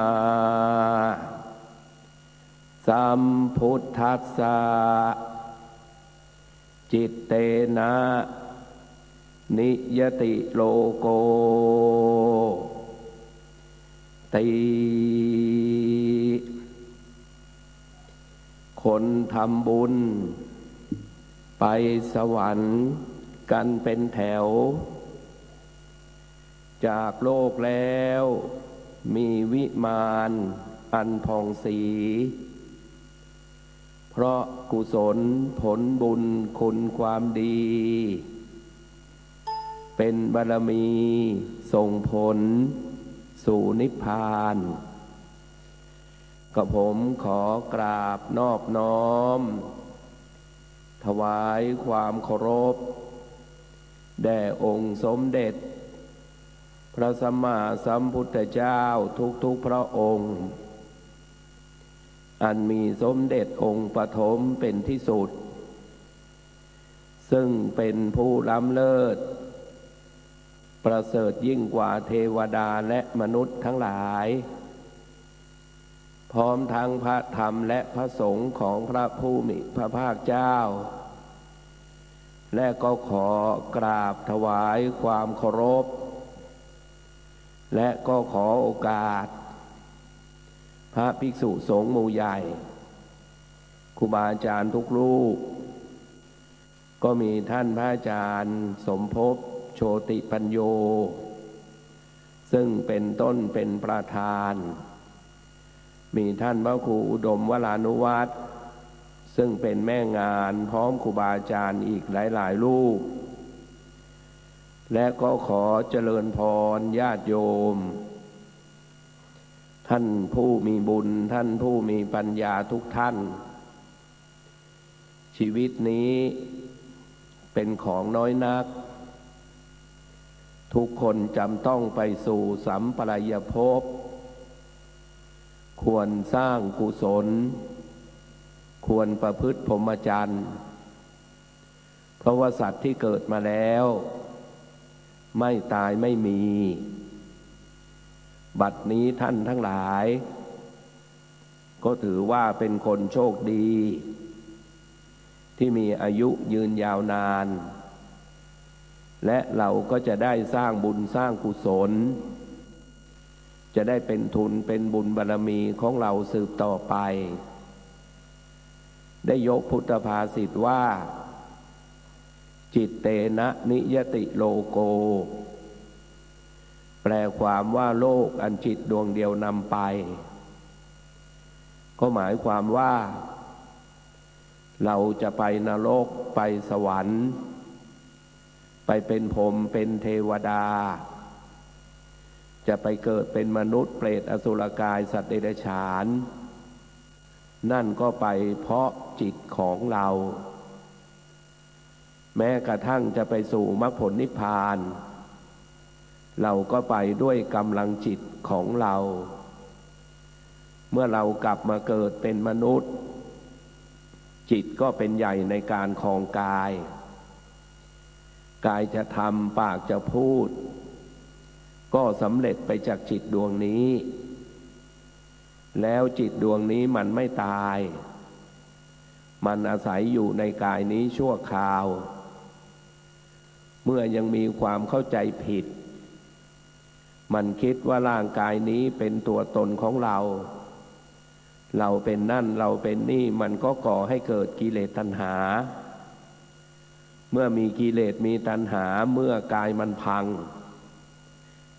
สัมพุทธัสสะจิตเตนะนิยติโลโกติคนทำบุญไปสวรรค์กันเป็นแถวจากโลกแล้วมีวิมานอันผ่องศรีเพราะกุศลผลบุญคุณความดีเป็นบารมีส่งผลสู่นิพพานกับผมขอกราบนอบน้อมถวายความเคารพแด่องค์สมเด็จพระสัมมาสัมพุทธเจ้าทุกพระองค์อันมีสมเด็จองค์ปฐมเป็นที่สุดซึ่งเป็นผู้ล้ำเลิศประเสริฐยิ่งกว่าเทวดาและมนุษย์ทั้งหลายพร้อมทั้งพระธรรมและพระสงฆ์ของพระผู้มีพระภาคเจ้าและก็ขอกราบถวายความเคารพและก็ขอโอกาสพระภิกษุสงฆ์หมู่ใหญ่ครูบาอาจารย์ทุกรูปก็มีท่านพระอาจารย์สมภพโชติปัญโยซึ่งเป็นต้นเป็นประธานมีท่านพระครูอุดมวรานุวัตรซึ่งเป็นแม่งานพร้อมครูบาอาจารย์อีกหลายรูปและก็ขอเจริญพรญาติโยมท่านผู้มีบุญท่านผู้มีปัญญาทุกท่านชีวิตนี้เป็นของน้อยนักทุกคนจำต้องไปสู่สัมปรายภพควรสร้างกุศลควรประพฤติพรหมจรรย์เพราะว่าสัตว์ที่เกิดมาแล้วไม่ตายไม่มีบัดนี้ท่านทั้งหลายก็ถือว่าเป็นคนโชคดีที่มีอายุยืนยาวนาน และเราก็จะได้สร้างบุญสร้างกุศลจะได้เป็นทุนเป็นบุญบารมีของเราสืบต่อไปได้ยกพุทธภาษิตว่าจิตเตนะนิยติโลโกแปลความว่าโลกอันจิตดวงเดียวนำไปก็หมายความว่าเราจะไปนรกไปสวรรค์ไปเป็นพรหมเป็นเทวดาจะไปเกิดเป็นมนุษย์เปรตอสุรกายสัตว์เดรัจฉานนั่นก็ไปเพราะจิตของเราแม้กระทั่งจะไปสู่มรรคผลนิพพานเราก็ไปด้วยกำลังจิตของเราเมื่อเรากลับมาเกิดเป็นมนุษย์จิตก็เป็นใหญ่ในการครองกายกายจะทำปากจะพูดก็สำเร็จไปจากจิตดวงนี้แล้วจิตดวงนี้มันไม่ตายมันอาศัยอยู่ในกายนี้ชั่วคราวเมื่อยังมีความเข้าใจผิดมันคิดว่าร่างกายนี้เป็นตัวตนของเราเราเป็นนั่นเราเป็นนี่มันก็ก่อให้เกิดกิเลสตัณหาเมื่อมีกิเลสมีตัณหาเมื่อกายมันพัง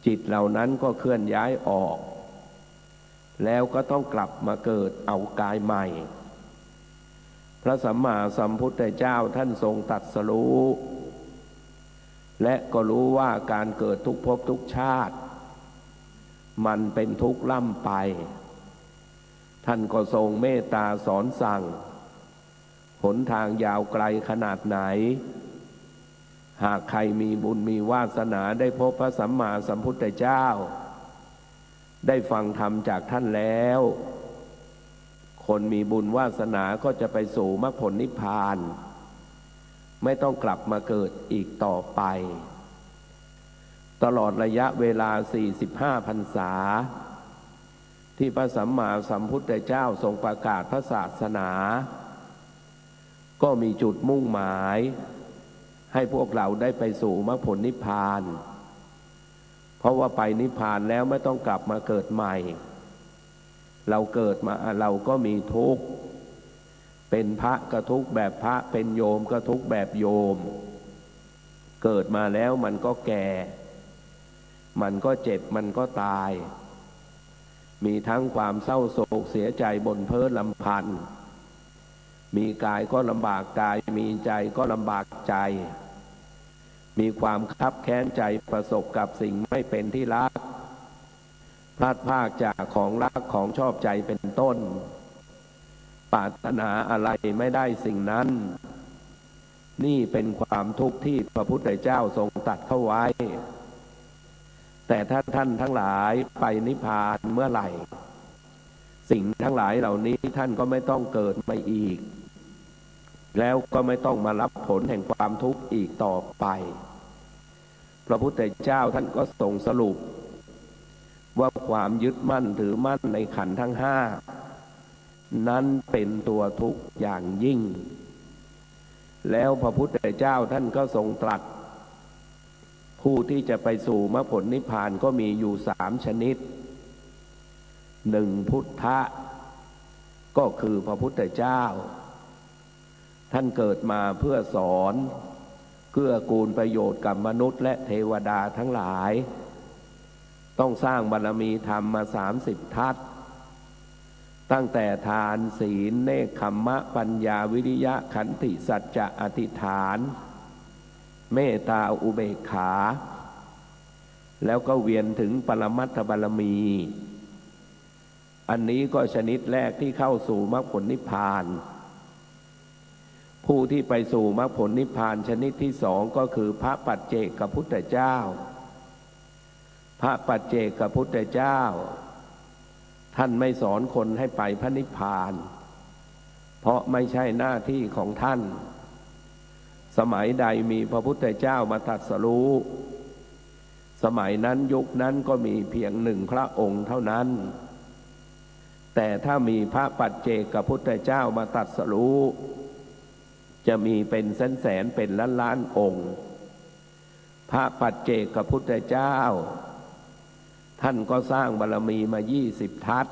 จิตเหล่านั้นก็เคลื่อนย้ายออกแล้วก็ต้องกลับมาเกิดเอากายใหม่พระสัมมาสัมพุทธเจ้าท่านทรงตรัสรู้และก็รู้ว่าการเกิดทุกภพทุกชาติมันเป็นทุกข์ล่ำไปท่านก็ทรงเมตตาสอนสั่งหนทางยาวไกลขนาดไหนหากใครมีบุญมีวาสนาได้พบพระสัมมาสัมพุทธเจ้าได้ฟังธรรมจากท่านแล้วคนมีบุญวาสนาก็จะไปสู่มรรคผลนิพพานไม่ต้องกลับมาเกิดอีกต่อไปตลอดระยะเวลา45 พรรษาที่พระสัมมาสัมพุทธเจ้าทรงประกาศพระศาสนาก็มีจุดมุ่งหมายให้พวกเราได้ไปสู่มรรคผลนิพพานเพราะว่าไปนิพพานแล้วไม่ต้องกลับมาเกิดใหม่เราเกิดมาเราก็มีทุกข์เป็นพระก็ทุกข์แบบพระเป็นโยมก็ทุกข์แบบโยมเกิดมาแล้วมันก็แก่มันก็เจ็บมันก็ตายมีทั้งความเศร้าโศกเสียใจบ่นเพ้อรำพันมีกายก็ลำบากกายมีใจก็ลำบากใจมีความคับแค้นใจประสบกับสิ่งไม่เป็นที่รักพลาดพลาดจากของรักของชอบใจเป็นต้นปรารถนาอะไรไม่ได้สิ่งนั้นนี่เป็นความทุกข์ที่พระพุทธเจ้าทรงตรัสเข้าไว้แต่ถ้าท่านทั้งหลายไปนิพพานเมื่อไหร่สิ่งทั้งหลายเหล่านี้ท่านก็ไม่ต้องเกิดมาอีกแล้วก็ไม่ต้องมารับผลแห่งความทุกข์อีกต่อไปพระพุทธเจ้าท่านก็ทรงสรุปว่าความยึดมั่นถือมั่นในขันธ์ทั้งห้านั้นเป็นตัวทุกข์อย่างยิ่งแล้วพระพุทธเจ้าท่านก็ทรงตรัสผู้ที่จะไปสู่มรรคผลนิพพานก็มีอยู่3 ชนิด1พุทธะก็คือพระพุทธเจ้าท่านเกิดมาเพื่อสอนเกื้อกูลประโยชน์กับมนุษย์และเทวดาทั้งหลายต้องสร้างบารมีธรรมมา30 ทัศตั้งแต่ทานศีลเนกขัมมะปัญญาวิริยะขันติสัจจะอธิษฐานเมตตาอุเบกขาแล้วก็เวียนถึงปรมัตถบารมีอันนี้ก็ชนิดแรกที่เข้าสู่มรรคผลนิพพานผู้ที่ไปสู่มรรคผลนิพพานชนิดที่2ก็คือพระปัจเจกพุทธเจ้าพระปัจเจกพุทธเจ้าท่านไม่สอนคนให้ไปพระนิพพานเพราะไม่ใช่หน้าที่ของท่านสมัยใดมีพระพุทธเจ้ามาตรัสรู้สมัยนั้นยุคนั้นก็มีเพียง1 พระองค์เท่านั้นแต่ถ้ามีพระปัจเจกพุทธเจ้ามาตรัสรู้จะมีเป็นแสนๆเป็นล้านๆองค์ พระปัจเจกพุทธเจ้าท่านก็สร้างบารมีมา20 ทัศ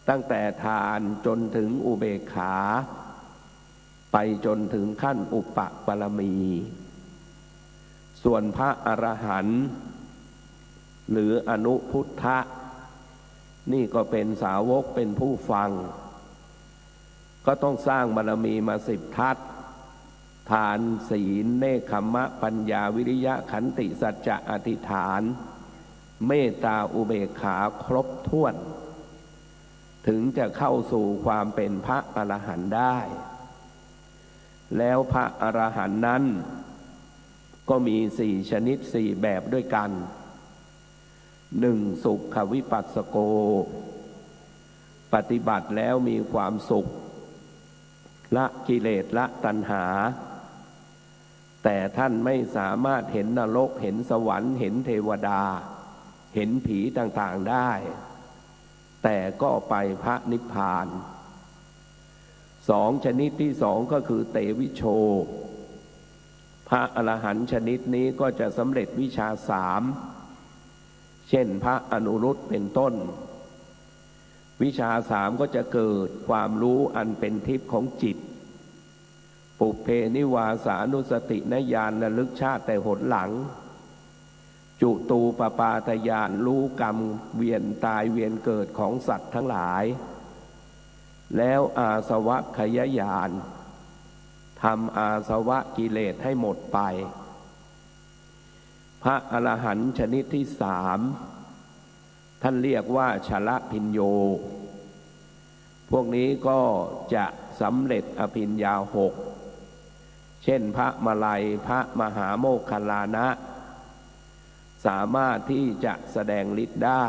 ตั้งแต่ทานจนถึงอุเบกขาไปจนถึงขั้นอุปบารมี ส่วนพระอรหันต์หรืออนุพุทธะนี่ก็เป็นสาวกเป็นผู้ฟังก็ต้องสร้างบารมีมา10 ทัศทานศีลเนคขมะปัญญาวิริยะขันติสัจจะอธิษฐานเมตตาอุเบกขาครบถ้วนถึงจะเข้าสู่ความเป็นพระอรหันต์ได้แล้วพระอรหันต์นั้นก็มี4 ชนิด4 แบบด้วยกัน 1. สุขวิปัสสโกปฏิบัติแล้วมีความสุขละกิเลสละตัณหาแต่ท่านไม่สามารถเห็นนรกเห็นสวรรค์เห็นเทวดาเห็นผีต่างๆได้แต่ก็ไปพระนิพพาน 2. ชนิดที่ 2ก็คือเตวิโชพระอรหันต์ชนิดนี้ก็จะสำเร็จวิชา3เช่นพระอนุรุตเป็นต้นวิชา3ก็จะเกิดความรู้อันเป็นทิพย์ของจิตปุเพนิวาสานุสตินญาณระลึกชาติแต่หนหลังจุตูปปาทญาณรู้กรรมเวียนตายเวียนเกิดของสัตว์ทั้งหลายแล้วอาสวะขยญาณทำอาสวะกิเลสให้หมดไปพระอรหันต์ชนิดที่3ท่านเรียกว่าชลพิญโยพวกนี้ก็จะสำเร็จอภิญญา6เช่นพระมลัยพระมหาโมคคัลลานะสามารถที่จะแสดงฤทธิ์ได้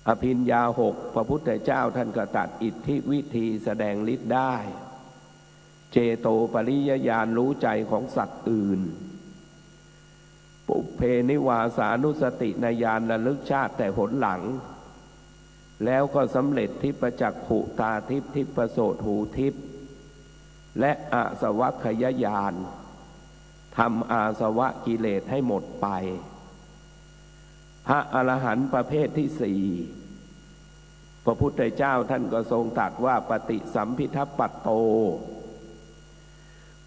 อภิญญา6พระพุทธเจ้าท่านก็ตัดอิทธิวิธีแสดงฤทธิ์ได้เจโตปริยญาณรู้ใจของสัตว์อื่นปุเพนิวาสานุสติญาณระลึกชาติแต่หนหลังแล้วก็สำเร็จทิพจักขุตาทิพทิพโสตหูทิพและอาสวะขยญาณทำอาสวะกิเลสให้หมดไปพระอรหันต์ประเภทที่4พระพุทธเจ้าท่านก็ทรงตรัสว่าปฏิสัมภิทัปปัตโต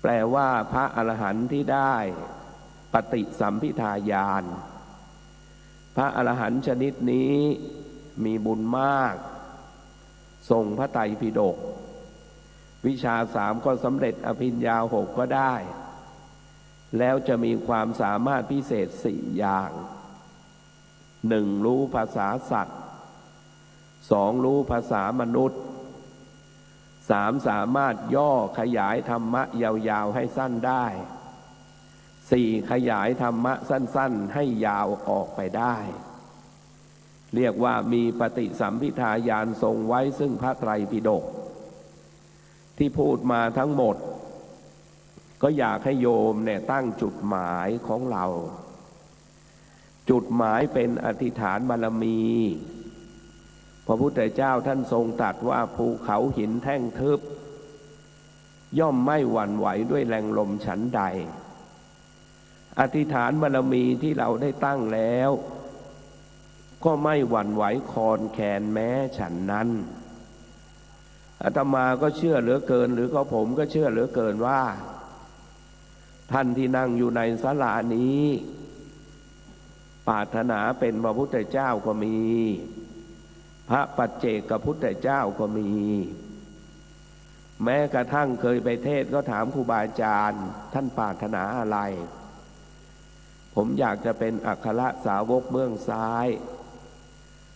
แปลว่าพระอรหันต์ที่ได้ปฏิสัมภิทาญาณพระอรหันต์ชนิดนี้มีบุญมากทรงพระไตรปิฎกวิชา3ก็สำเร็จอภิญญา6ก็ได้แล้วจะมีความสามารถพิเศษ4 อย่าง 1. รู้ภาษาสัตว์ 2. รู้ภาษามนุษย์ 3. สามารถย่อขยายธรรมะยาวๆให้สั้นได้ 4. ขยายธรรมะสั้นๆให้ยาวออกไปได้เรียกว่ามีปฏิสัมภิทาญาณทรงไว้ซึ่งพระไตรปิฎกที่พูดมาทั้งหมดก็อยากให้โยมเนี่ยตั้งจุดหมายของเราจุดหมายเป็นอธิษฐานบารมีพระพุทธเจ้าท่านทรงตรัสว่าภูเขาหินแท่งทึบย่อมไม่หวั่นไหวด้วยแรงลมฉันใดอธิษฐานบารมีที่เราได้ตั้งแล้วก็ไม่หวั่นไหวคลอนแคลนแม้ฉันนั้นอาตมาก็เชื่อเหลือเกินหรือก็ผมก็เชื่อเหลือเกินว่าท่านที่นั่งอยู่ในศาลานี้ปรารถนาเป็นพระพุทธเจ้าก็มีพระปัจเจกพุทธเจ้าก็มีแม้กระทั่งเคยไปเทศก็ถามครูบาอาจารย์ท่านปรารถนาอะไรผมอยากจะเป็นอัครสาวกเบื้องซ้าย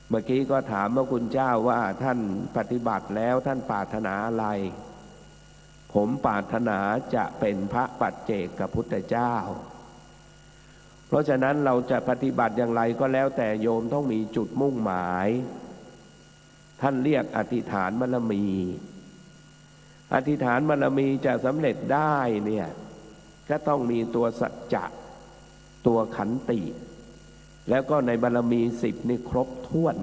เมื่อกี้ก็ถามพระคุณเจ้าว่าท่านปฏิบัติแล้วท่านปรารถนาอะไรผมปรารถนาจะเป็นพระปัจเจกพุทธเจ้าเพราะฉะนั้นเราจะปฏิบัติอย่างไรก็แล้วแต่โยมต้องมีจุดมุ่งหมายท่านเรียกอธิษฐานบารมีอธิษฐานบารมีจะสำเร็จได้เนี่ยก็ต้องมีตัวสัจจะตัวขันติแล้วก็ในบารมี10นี่ครบถ้วน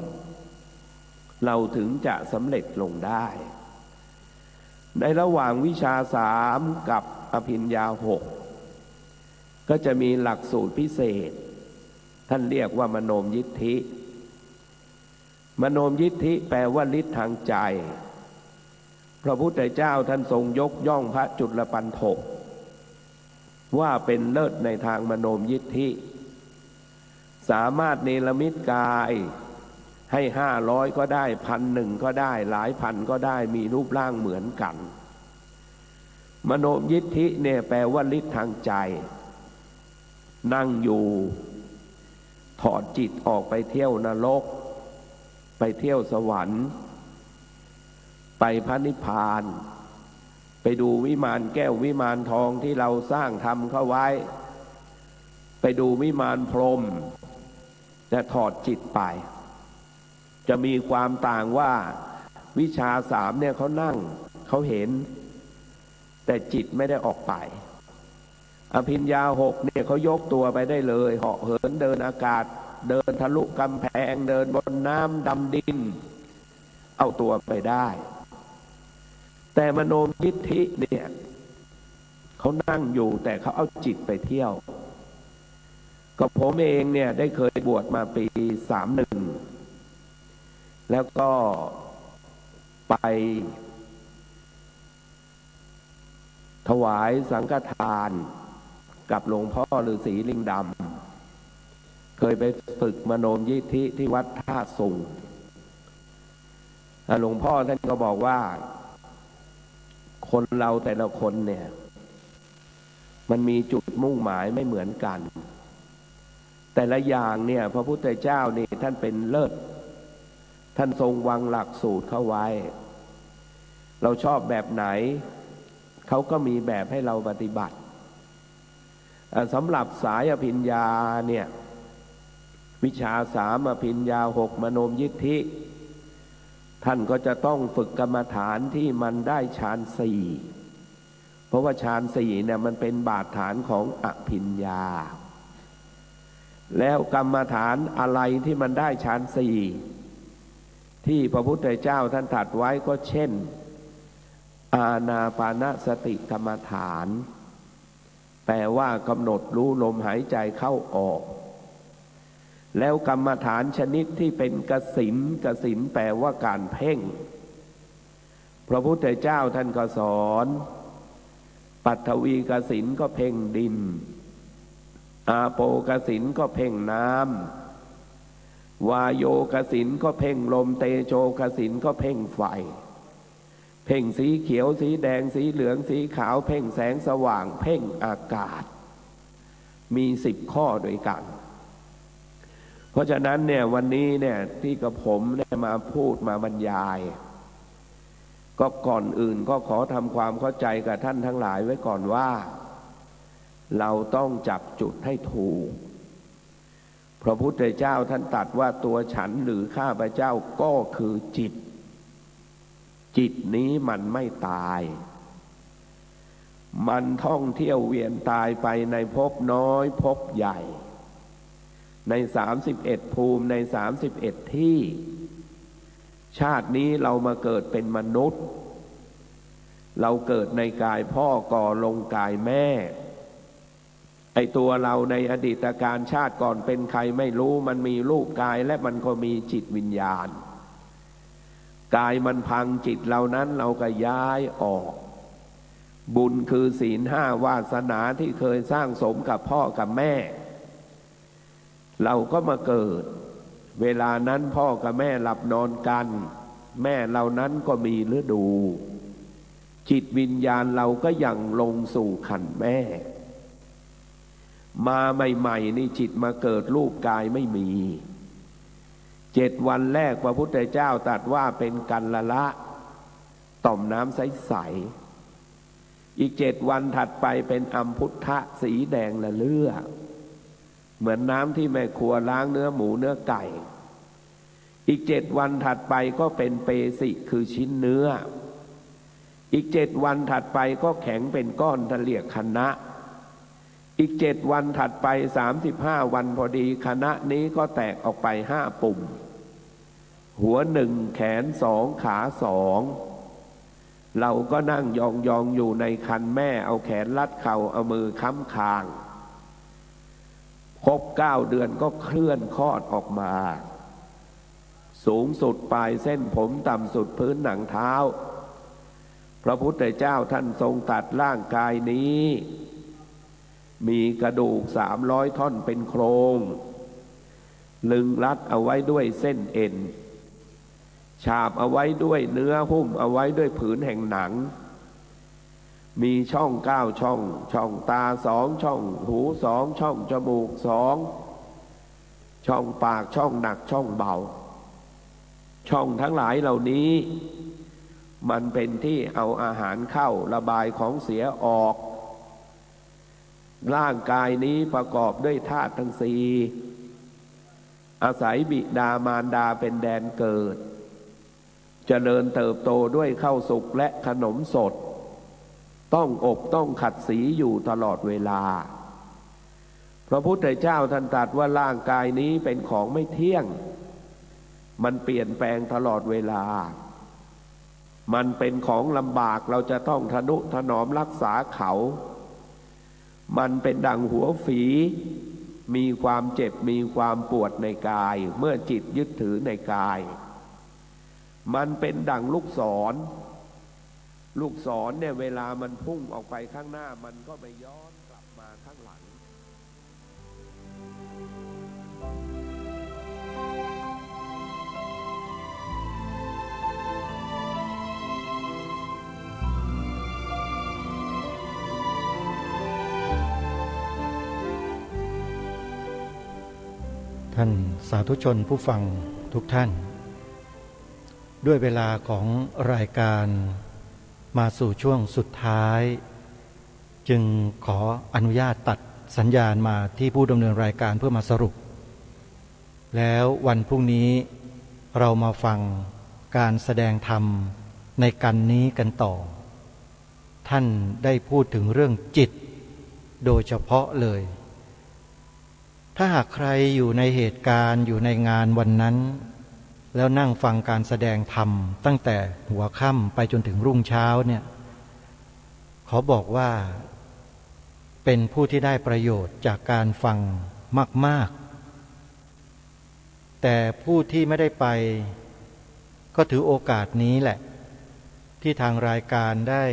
เราถึงจะสำเร็จลงได้ในระหว่างวิชา3กับอภิญญา6 ก็จะมีหลักสูตรพิเศษท่านเรียกว่ามโนมยิทธิมโนมยิทธิแปลว่าฤทธิ์ทางใจพระพุทธเจ้าท่านทรงยกย่องพระจุลปันโถว่าเป็นเลิศในทางมโนมยิทธิสามารถเนรมิตกายให้500ก็ได้1,000ก็ได้หลายพันก็ได้มีรูปร่างเหมือนกันมโนมยิทธิเนี่ยแปลว่าฤทธิ์ทางใจนั่งอยู่ถอดจิตออกไปเที่ยวนรกไปเที่ยวสวรรค์ไปพระนิพพานไปดูวิมานแก้ววิมานทองที่เราสร้างทำเข้าไว้ไปดูวิมานพรหมจะถอดจิตไปจะมีความต่างว่าวิชา3เนี่ยเขานั่งเขาเห็นแต่จิตไม่ได้ออกไปอภิญญา6เนี่ยเขายกตัวไปได้เลยเหาะเหินเดินอากาศเดินทะลุกำแพงเดินบนน้ำดำดินเอาตัวไปได้แต่มโนมยิทธิเนี่ยเขานั่งอยู่แต่เขาเอาจิตไปเที่ยวก็ผมเองเนี่ยได้เคยบวชมาปี31แล้วก็ไปถวายสังฆทานกับหลวงพ่อฤาษีลิงดำเคยไปฝึกมโนมยิทธิที่วัดท่าสุงหลวงพ่อท่านก็บอกว่าคนเราแต่ละคนเนี่ยมันมีจุดมุ่งหมายไม่เหมือนกันแต่ละอย่างเนี่ยพระพุทธเจ้านี่ท่านเป็นเลิศท่านทรงวางหลักสูตรเข้าไว้เราชอบแบบไหนเขาก็มีแบบให้เราปฏิบัติสำหรับสายอภิญญาเนี่ยวิชา3อภิญญา6มโนมยิทธิท่านก็จะต้องฝึกกรรมฐานที่มันได้ฌาน4เพราะว่าฌาน4เนี่ยมันเป็นบาดฐานของอภิญญาแล้วกรรมฐานอะไรที่มันได้ฌาน4ที่พระพุทธเจ้าท่านตรัสไว้ก็เช่นอานาปานสติกรรมฐานแปลว่ากำหนดรู้ลมหายใจเข้าออกแล้วกรรมฐานชนิดที่เป็นกสิณกสิณแปลว่าการเพ่งพระพุทธเจ้าท่านก็สอนปัทวีกสิณก็เพ่งดินอาโปกสิณก็เพ่งน้ำวาโยกสิณก็เพ่งลมเตโชกสิณก็เพ่งไฟเพ่งสีเขียวสีแดงสีเหลืองสีขาวเพ่งแสงสว่างเพ่งอากาศมี10 ข้อด้วยกันเพราะฉะนั้นเนี่ยวันนี้เนี่ยที่กับผมได้มาพูดมาบรรยายก็ก่อนอื่นก็ขอทำความเข้าใจกับท่านทั้งหลายไว้ก่อนว่าเราต้องจับจุดให้ถูกพระพุทธเจ้าท่านตรัสว่าตัวฉันหรือข้าพเจ้าก็คือจิตจิตนี้มันไม่ตายมันท่องเที่ยวเวียนตายไปในภพน้อยภพใหญ่ใน31ภูมิใน31ที่ชาตินี้เรามาเกิดเป็นมนุษย์เราเกิดในกายพ่อก่อลงกายแม่ไอตัวเราในอดีตการชาติก่อนเป็นใครไม่รู้มันมีรูปกายและมันก็มีจิตวิญญาณกายมันพังจิตเรานั้นเราก็ย้ายออกบุญคือศีล5วาสนาที่เคยสร้างสมกับพ่อกับแม่เราก็มาเกิดเวลานั้นพ่อกับแม่หลับนอนกันแม่เรานั้นก็มีฤดูจิตวิญญาณเราก็ยังลงสู่ขันแม่มาใหม่ๆนี่จิตมาเกิดรูปกายไม่มี7 วันแรกพระพุทธเจ้าตรัสว่าเป็นกัลละต่อมน้ำใสๆอีก7 วันถัดไปเป็นอัมพุทธะสีแดงละเลือเหมือนน้ำที่แม่ครัวล้างเนื้อหมูเนื้อไก่อีก7 วันถัดไปก็เป็นเปสิคือชิ้นเนื้ออีก7 วันถัดไปก็แข็งเป็นก้อนทะเลียกคณะอีก7 วันถัดไป35 วันพอดีคณะนี้ก็แตกออกไป5 ปุ่มหัว1แขน2ขา2เราก็นั่งยองๆอยู่ในคันแม่เอาแขนลัดเข่าเอามือค้ำคาง ครบ9 เดือนก็เคลื่อนคลอดออกมา สูงสุดปลายเส้นผมต่ำสุดพื้นหนังเท้าพระพุทธเจ้าท่านทรงตัดร่างกายนี้มีกระดูก300 ท่อนเป็นโครงลึงรัดเอาไว้ด้วยเส้นเอ็นฉาบเอาไว้ด้วยเนื้อหุ้มเอาไว้ด้วยผืนแห่งหนังมีช่อง9 ช่องช่องตา2 ช่องหู2 ช่องจมูก2 ช่องปากช่องหนักช่องเบาช่องทั้งหลายเหล่านี้มันเป็นที่เอาอาหารเข้าระบายของเสียออกร่างกายนี้ประกอบด้วยธาตุทั้งสี่อาศัยบิดามารดาเป็นแดนเกิดเจริญเติบโตด้วยข้าวสุกและขนมสดต้องอบต้องขัดสีอยู่ตลอดเวลาพระพุทธเจ้าท่านตรัสว่าร่างกายนี้เป็นของไม่เที่ยงมันเปลี่ยนแปลงตลอดเวลามันเป็นของลำบากเราจะต้องทนุถนอมรักษาเขามันเป็นดั่งหัวฝีมีความเจ็บมีความปวดในกายเมื่อจิตยึดถือในกายมันเป็นดั่งลูกศรเนี่ยเวลามันพุ่งออกไปข้างหน้ามันก็ไม่ย้อนกลับมาข้างหลังท่านสาธุชนผู้ฟังทุกท่านด้วยเวลาของรายการมาสู่ช่วงสุดท้ายจึงขออนุญาตตัดสัญญาณมาที่ผู้ดำเนินรายการเพื่อมาสรุปแล้ววันพรุ่งนี้เรามาฟังการแสดงธรรมในกันนี้กันต่อท่านได้พูดถึงเรื่องจิตโดยเฉพาะเลยถ้าหากใครอยู่ในเหตุการณ์อยู่ในงานวันนั้นแล้วนั่งฟังการแสดงธรรมตั้งแต่หัวค่ำไปจนถึงรุ่งเช้าเนี่ยขอบอกว่าเป็นผู้ที่ได้ประโยชน์จากการฟังมากๆแต่ผู้ที่ไม่ได้ไปก็ถือโอกาสนี้แหละที่ทางรายการได้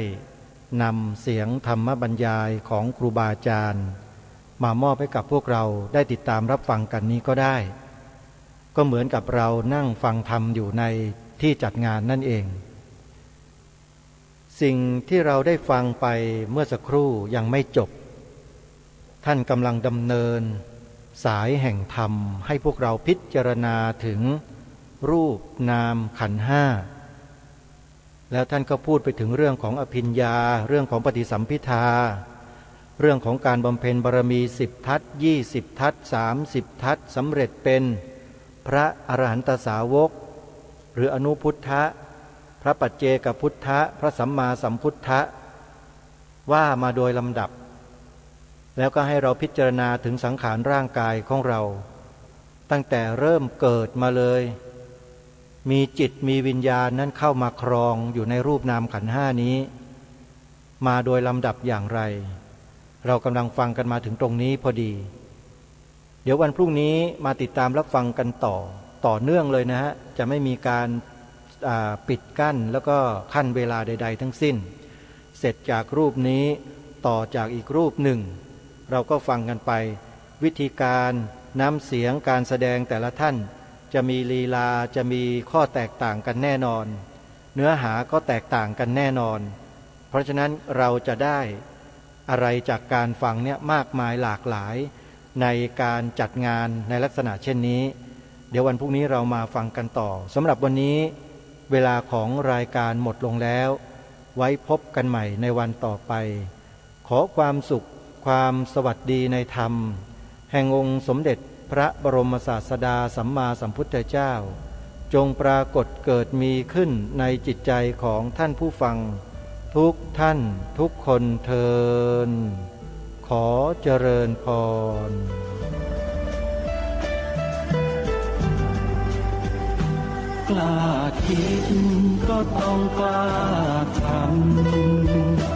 นำเสียงธรรมบรรยายของครูบาอาจารย์มามอบให้กับพวกเราได้ติดตามรับฟังกันนี้ก็ได้ก็เหมือนกับเรานั่งฟังธรรมอยู่ในที่จัดงานนั่นเองสิ่งที่เราได้ฟังไปเมื่อสักครู่ยังไม่จบท่านกำลังดำเนินสายแห่งธรรมให้พวกเราพิจารณาถึงรูปนามขันธ์ห้าแล้วท่านก็พูดไปถึงเรื่องของอภิญญาเรื่องของปฏิสัมภิทาเรื่องของการบำเพ็ญบารมี10 ทัศ20 ทัศ30 ทัศสำเร็จเป็นพระอรหันตสาวกหรืออนุพุทธะพระปัจเจกพุทธะพระสัมมาสัมพุทธะว่ามาโดยลำดับแล้วก็ให้เราพิจารณาถึงสังขารร่างกายของเราตั้งแต่เริ่มเกิดมาเลยมีจิตมีวิญญาณนั้นเข้ามาครองอยู่ในรูปนามขันธ์ห้านี้มาโดยลำดับอย่างไรเรากำลังฟังกันมาถึงตรงนี้พอดีเดี๋ยววันพรุ่งนี้มาติดตามรับฟังกันต่อเนื่องเลยนะฮะจะไม่มีการปิดกั้นแล้วก็ขั้นเวลาใดๆทั้งสิ้นเสร็จจากรูปนี้ต่อจากอีกรูปหนึ่งเราก็ฟังกันไปวิธีการน้ำเสียงการแสดงแต่ละท่านจะมีลีลาจะมีข้อแตกต่างกันแน่นอนเนื้อหาก็แตกต่างกันแน่นอนเพราะฉะนั้นเราจะได้อะไรจากการฟังเนี่ยมากมายหลากหลายในการจัดงานในลักษณะเช่นนี้เดี๋ยววันพรุ่งนี้เรามาฟังกันต่อสำหรับวันนี้เวลาของรายการหมดลงแล้วไว้พบกันใหม่ในวันต่อไปขอความสุขความสวัสดีในธรรมแห่งองค์สมเด็จพระบรมศาสดาสัมมาสัมพุทธเจ้าจงปรากฏเกิดมีขึ้นในจิตใจของท่านผู้ฟังทุกท่านทุกคนเทอญขอเจริญพรกล้าคิดก็ต้องกล้าทำ